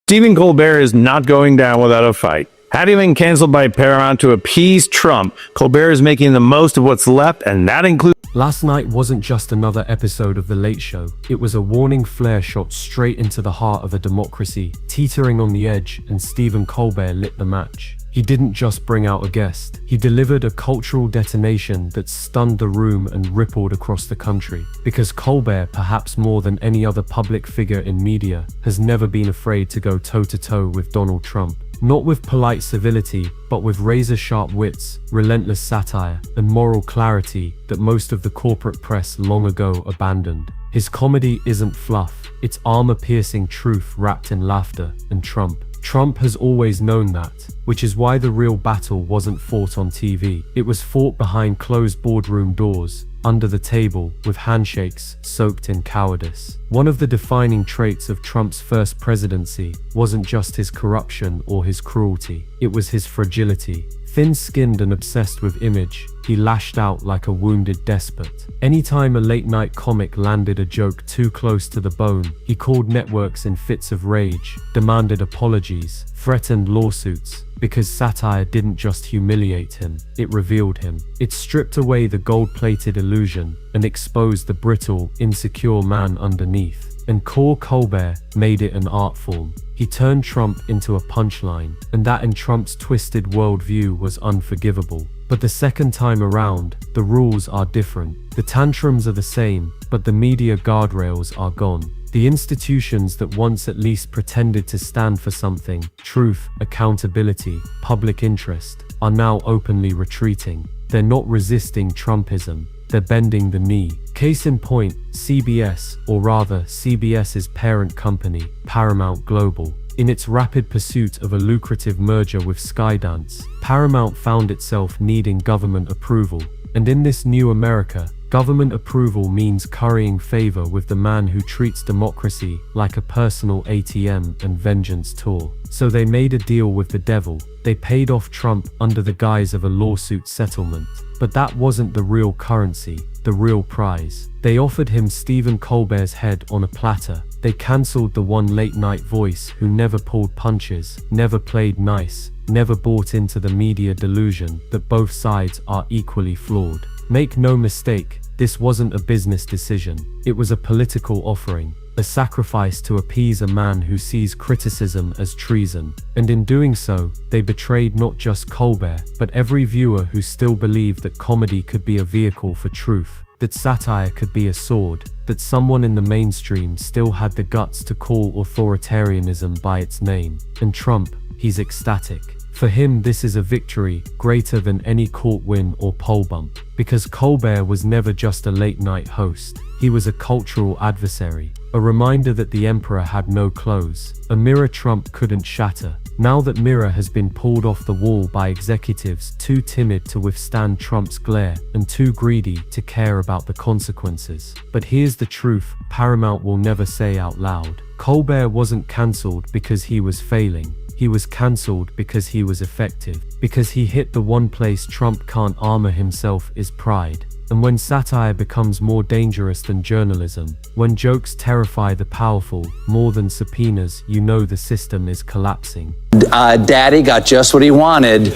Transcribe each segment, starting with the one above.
Stephen Colbert is not going down without a fight. Having been canceled by Paramount to appease Trump, Colbert is making the most of what's left, and that includes... Last night wasn't just another episode of The Late Show. It was a warning flare shot straight into the heart of a democracy, teetering on the edge, and Stephen Colbert lit the match. He didn't just bring out a guest. He delivered a cultural detonation that stunned the room and rippled across the country. Because Colbert, perhaps more than any other public figure in media, has never been afraid to go toe-to-toe with Donald Trump. Not with polite civility, but with razor-sharp wits, relentless satire, and moral clarity that most of the corporate press long ago abandoned. His comedy isn't fluff, it's armor-piercing truth wrapped in laughter and Trump has always known that, which is why the real battle wasn't fought on TV. It was fought behind closed boardroom doors, under the table, with handshakes soaked in cowardice. One of the defining traits of Trump's first presidency wasn't just his corruption or his cruelty, it was his fragility. Thin-skinned and obsessed with image, he lashed out like a wounded despot. Anytime a late-night comic landed a joke too close to the bone, he called networks in fits of rage, demanded apologies, threatened lawsuits, because satire didn't just humiliate him, it revealed him. It stripped away the gold-plated illusion and exposed the brittle, insecure man underneath. And Colbert made it an art form. He turned Trump into a punchline, and that in Trump's twisted worldview was unforgivable. But the second time around, the rules are different. The tantrums are the same, but the media guardrails are gone. The institutions that once at least pretended to stand for something, truth, accountability, public interest, are now openly retreating. They're not resisting Trumpism, they're bending the knee. Case in point, CBS, or rather CBS's parent company, Paramount Global. In its rapid pursuit of a lucrative merger with Skydance, Paramount found itself needing government approval. And in this new America, government approval means currying favor with the man who treats democracy like a personal ATM and vengeance tour. So they made a deal with the devil. They paid off Trump under the guise of a lawsuit settlement. But that wasn't the real currency, the real prize. They offered him Stephen Colbert's head on a platter. They cancelled the one late-night voice who never pulled punches, never played nice, never bought into the media delusion that both sides are equally flawed. Make no mistake, this wasn't a business decision. It was a political offering, a sacrifice to appease a man who sees criticism as treason. And in doing so, they betrayed not just Colbert, but every viewer who still believed that comedy could be a vehicle for truth, that satire could be a sword, that someone in the mainstream still had the guts to call authoritarianism by its name. And Trump, he's ecstatic. For him, this is a victory greater than any court win or poll bump. Because Colbert was never just a late-night host. He was a cultural adversary, a reminder that the emperor had no clothes, a mirror Trump couldn't shatter. Now that mirror has been pulled off the wall by executives too timid to withstand Trump's glare and too greedy to care about the consequences. But here's the truth Paramount will never say out loud. Colbert wasn't cancelled because he was failing. He was cancelled because he was effective, because he hit the one place Trump can't armor himself is pride. And when satire becomes more dangerous than journalism, when jokes terrify the powerful more than subpoenas, you know the system is collapsing. Daddy got just what he wanted.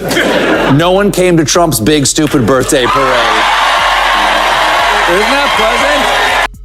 No one came to Trump's big stupid birthday parade. Isn't that pleasant?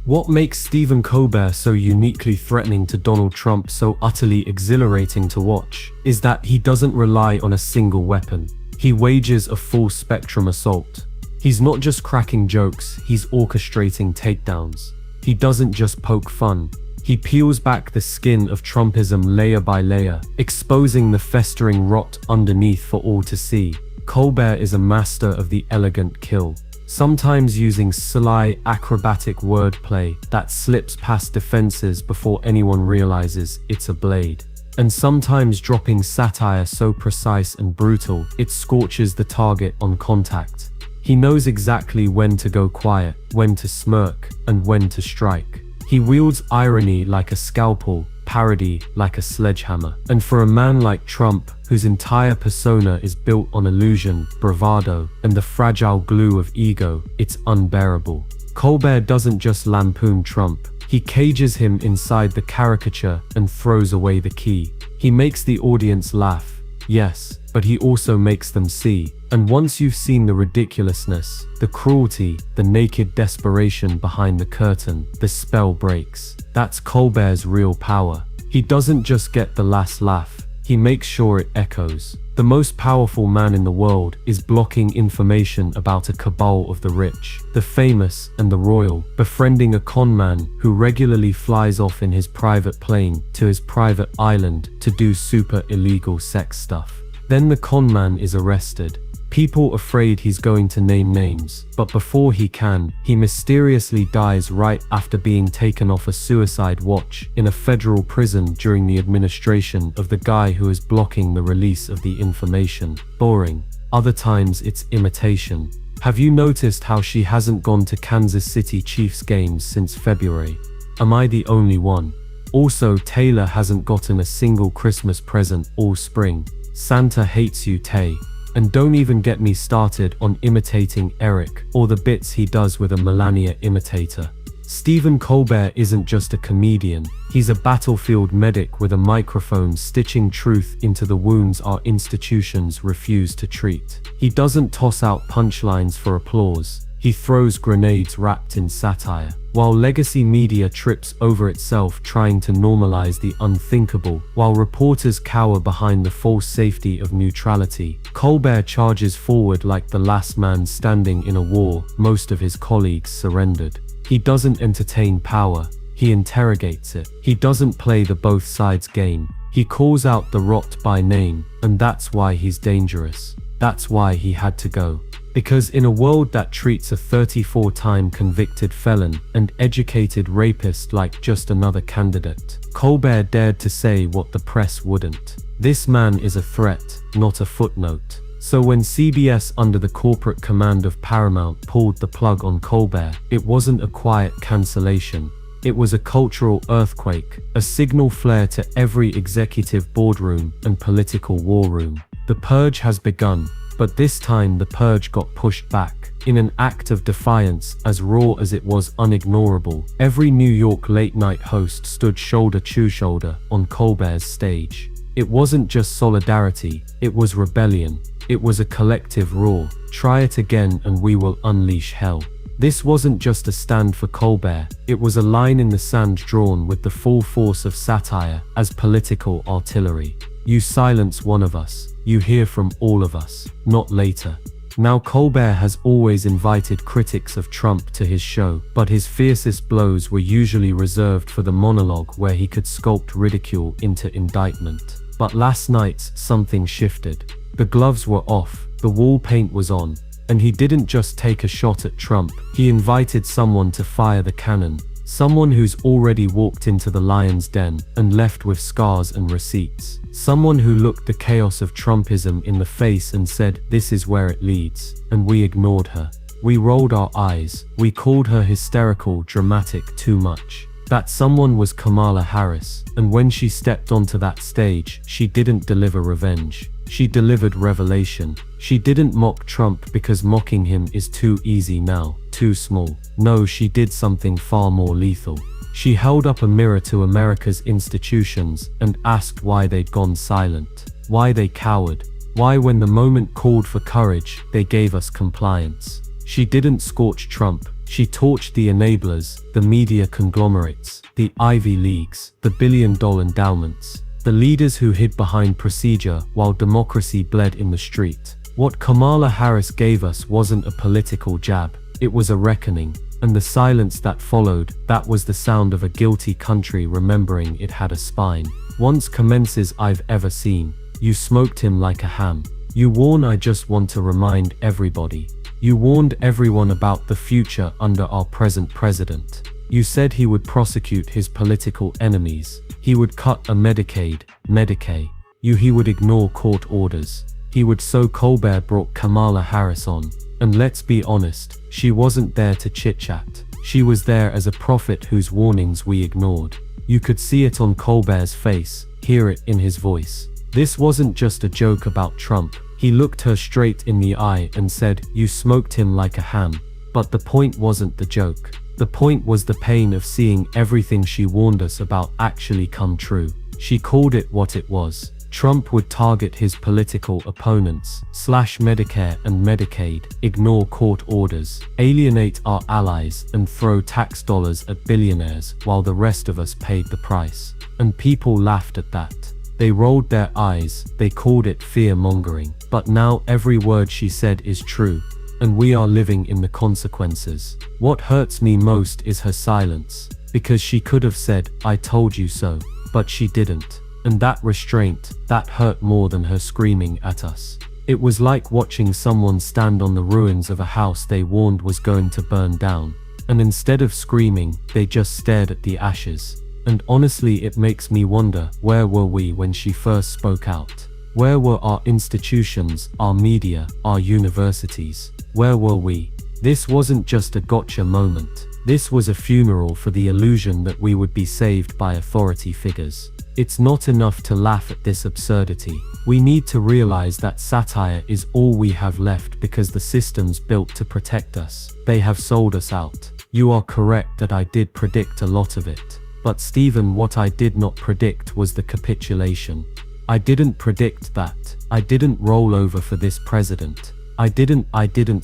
What makes Stephen Colbert so uniquely threatening to Donald Trump, so utterly exhilarating to watch, is that he doesn't rely on a single weapon. He wages a full-spectrum assault. He's not just cracking jokes, he's orchestrating takedowns. He doesn't just poke fun. He peels back the skin of Trumpism layer by layer, exposing the festering rot underneath for all to see. Colbert is a master of the elegant kill. Sometimes using sly, acrobatic wordplay that slips past defenses before anyone realizes it's a blade. And sometimes dropping satire so precise and brutal, it scorches the target on contact. He knows exactly when to go quiet, when to smirk, and when to strike. He wields irony like a scalpel, parody like a sledgehammer. And for a man like Trump, whose entire persona is built on illusion, bravado, and the fragile glue of ego, it's unbearable. Colbert doesn't just lampoon Trump, He cages him inside the caricature and throws away the key. He makes the audience laugh, yes, but he also makes them see. And once you've seen the ridiculousness, the cruelty, the naked desperation behind the curtain, the spell breaks. That's Colbert's real power. He doesn't just get the last laugh, he makes sure it echoes. The most powerful man in the world is blocking information about a cabal of the rich, the famous, and the royal, befriending a con man who regularly flies off in his private plane to his private island to do super illegal sex stuff. Then the con man is arrested. People afraid he's going to name names, but before he can, he mysteriously dies right after being taken off a suicide watch in a federal prison during the administration of the guy who is blocking the release of the information. Boring. Other times it's imitation. Have you noticed how she hasn't gone to Kansas City Chiefs games since February? Am I the only one? Also, Taylor hasn't gotten a single Christmas present all spring. Santa hates you, Tay. And don't even get me started on imitating Eric or the bits he does with a Melania imitator. Stephen Colbert isn't just a comedian, he's a battlefield medic with a microphone stitching truth into the wounds our institutions refuse to treat. He doesn't toss out punchlines for applause, he throws grenades wrapped in satire. While legacy media trips over itself trying to normalize the unthinkable, while reporters cower behind the false safety of neutrality, Colbert charges forward like the last man standing in a war most of his colleagues surrendered. He doesn't entertain power, he interrogates it. He doesn't play the both sides game, he calls out the rot by name, and that's why he's dangerous. That's why he had to go. Because in a world that treats a 34-time convicted felon and educated rapist like just another candidate, Colbert dared to say what the press wouldn't. This man is a threat, not a footnote. So when CBS under the corporate command of Paramount pulled the plug on Colbert, it wasn't a quiet cancellation. It was a cultural earthquake, a signal flare to every executive boardroom and political war room. The purge has begun. But this time the purge got pushed back. In an act of defiance as raw as it was unignorable, every New York late-night host stood shoulder to shoulder on Colbert's stage. It wasn't just solidarity, it was rebellion. It was a collective roar. Try it again and we will unleash hell. This wasn't just a stand for Colbert, it was a line in the sand drawn with the full force of satire as political artillery. You silence one of us, you hear from all of us, not later. Now Colbert has always invited critics of Trump to his show, but his fiercest blows were usually reserved for the monologue where he could sculpt ridicule into indictment. But last night, something shifted. The gloves were off, the wall paint was on, and he didn't just take a shot at Trump, he invited someone to fire the cannon. Someone who's already walked into the lion's den and left with scars and receipts. Someone who looked the chaos of Trumpism in the face and said, this is where it leads. And we ignored her. We rolled our eyes. We called her hysterical, dramatic, too much. That someone was Kamala Harris. And when she stepped onto that stage, she didn't deliver revenge. She delivered revelation. She didn't mock Trump because mocking him is too easy now, too small. No, she did something far more lethal. She held up a mirror to America's institutions and asked why they'd gone silent, why they cowered, why when the moment called for courage, they gave us compliance. She didn't scorch Trump, she torched the enablers, the media conglomerates, the Ivy Leagues, the billion-dollar endowments, the leaders who hid behind procedure while democracy bled in the street. What Kamala Harris gave us wasn't a political jab, it was a reckoning. And the silence that followed, that was the sound of a guilty country remembering it had a spine. Once commences I've ever seen. You smoked him like a ham. You warn I just want to remind everybody. You warned everyone about the future under our present president. You said he would prosecute his political enemies. He would cut a Medicaid, Medicaid. He would ignore court orders. He would. So Colbert brought Kamala Harris on. And let's be honest, she wasn't there to chit-chat. She was there as a prophet whose warnings we ignored. You could see it on Colbert's face, hear it in his voice. This wasn't just a joke about Trump. He looked her straight in the eye and said, you smoked him like a ham. But the point wasn't the joke. The point was the pain of seeing everything she warned us about actually come true. She called it what it was. Trump would target his political opponents, slash Medicare and Medicaid, ignore court orders, alienate our allies, and throw tax dollars at billionaires while the rest of us paid the price. And people laughed at that. They rolled their eyes, they called it fear-mongering. But now every word she said is true, and we are living in the consequences. What hurts me most is her silence, because she could have said, "I told you so," but she didn't. And that restraint, that hurt more than her screaming at us. It was like watching someone stand on the ruins of a house they warned was going to burn down, and instead of screaming, they just stared at the ashes. And honestly, it makes me wonder, where were we when she first spoke out? Where were our institutions, our media, our universities? Where were we? This wasn't just a gotcha moment. This was a funeral for the illusion that we would be saved by authority figures. It's not enough to laugh at this absurdity. We need to realize that satire is all we have left because the systems built to protect us, they have sold us out. You are correct that I did predict a lot of it. But Stephen, what I did not predict was the capitulation. I didn't predict that. I didn't roll over for this president. I didn't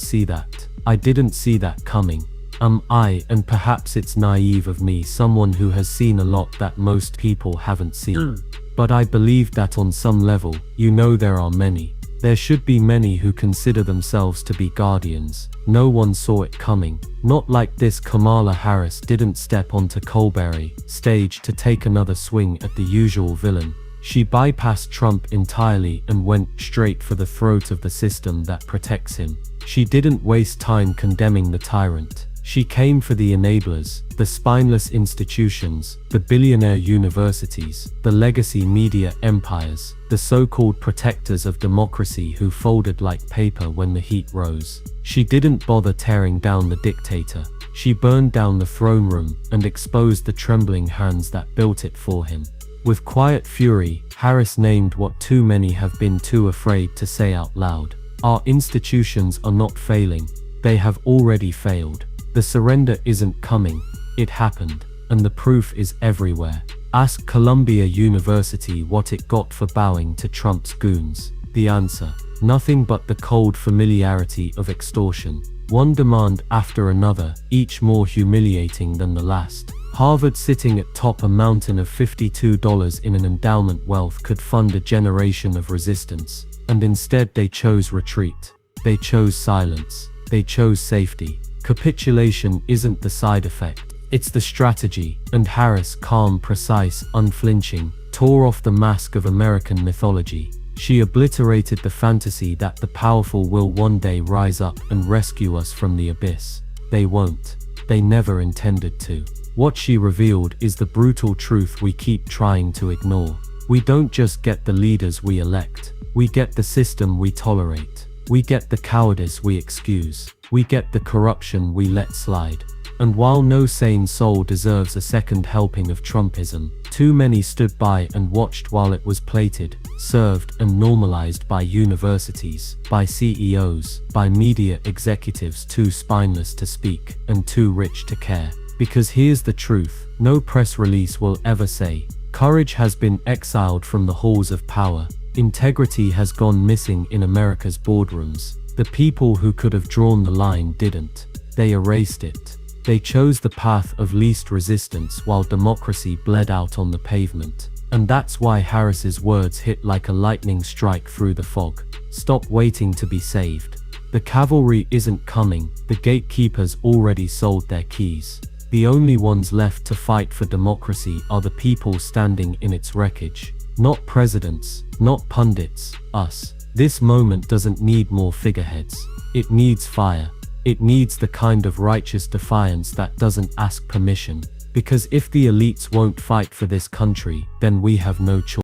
see that. I didn't see that coming. And perhaps it's naive of me, someone who has seen a lot that most people haven't seen. But I believe that on some level, there are many. There should be many who consider themselves to be guardians. No one saw it coming. Not like this. Kamala Harris didn't step onto Colbert stage to take another swing at the usual villain. She bypassed Trump entirely and went straight for the throat of the system that protects him. She didn't waste time condemning the tyrant. She came for the enablers, the spineless institutions, the billionaire universities, the legacy media empires, the so-called protectors of democracy who folded like paper when the heat rose. She didn't bother tearing down the dictator. She burned down the throne room and exposed the trembling hands that built it for him. With quiet fury, Harris named what too many have been too afraid to say out loud. Our institutions are not failing. They have already failed. The surrender isn't coming, it happened, and the proof is everywhere. Ask Columbia University what it got for bowing to Trump's goons. The answer: nothing but the cold familiarity of extortion. One demand after another, each more humiliating than the last. Harvard, sitting atop a mountain of $52 in an endowment wealth, could fund a generation of resistance, and instead they chose retreat. They chose silence. They chose safety. Capitulation isn't the side effect, it's the strategy, and Harris, calm, precise, unflinching, tore off the mask of American mythology. She obliterated the fantasy that the powerful will one day rise up and rescue us from the abyss. They won't. They never intended to. What she revealed is the brutal truth we keep trying to ignore. We don't just get the leaders we elect, we get the system we tolerate. We get the cowardice we excuse. We get the corruption we let slide. And while no sane soul deserves a second helping of Trumpism, too many stood by and watched while it was plated, served, and normalized by universities, by CEOs, by media executives too spineless to speak and too rich to care. Because here's the truth: no press release will ever say, "Courage has been exiled from the halls of power. Integrity has gone missing in America's boardrooms." The people who could have drawn the line didn't. They erased it. They chose the path of least resistance while democracy bled out on the pavement. And that's why Harris's words hit like a lightning strike through the fog. Stop waiting to be saved. The cavalry isn't coming. The gatekeepers already sold their keys. The only ones left to fight for democracy are the people standing in its wreckage. Not presidents, not pundits, us. This moment doesn't need more figureheads. It needs fire. It needs the kind of righteous defiance that doesn't ask permission. Because if the elites won't fight for this country, then we have no choice.